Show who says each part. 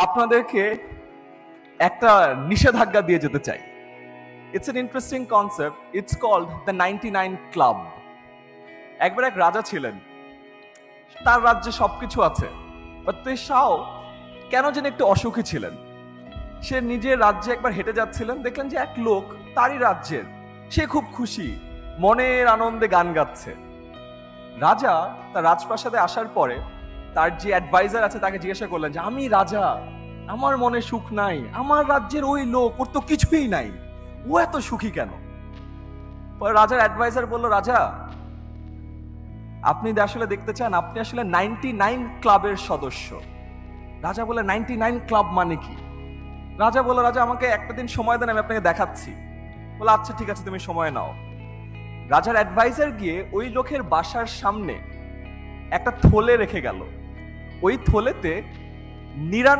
Speaker 1: আপনাদেরকে একটা নিষেধাজ্ঞা দিয়ে যেতে চাই। It's an interesting concept. It's called the 99 club. একবার এক রাজা ছিলেন, তার রাজ্যে সবকিছু আছে, বাট সাও কেন যেন একটু অসুখী ছিলেন। সে নিজের রাজ্যে একবার হেঁটে যাচ্ছিলেন, দেখলেন যে এক লোক তারই রাজ্যের, সে খুব খুশি, মনের আনন্দে গান গাচ্ছে। রাজা তার রাজপ্রাসাদে আসার পরে তার যে অ্যাডভাইজার আছে তাকে জিজ্ঞাসা করলেন যে আমি রাজা, আমার মনে সুখ নাই, আমার রাজ্যের ওই লোক, ওর তো কিছুই নাই, ও এত সুখী কেন? পরে রাজার অ্যাডভাইজার বলল, রাজা আপনি আসলে দেখতে চান আপনি আসলে 99 ক্লাবের সদস্য। রাজা বলে 99 ক্লাব মানে কি? রাজা বলল, রাজা আমাকে একটা দিন সময় দেন, আমি আপনাকে দেখাচ্ছি। বলে আচ্ছা ঠিক আছে, তুমি সময় নাও। রাজার অ্যাডভাইজার গিয়ে ওই লোকের বাসার সামনে একটা থলে রেখে গেল। ওই থলেতে 99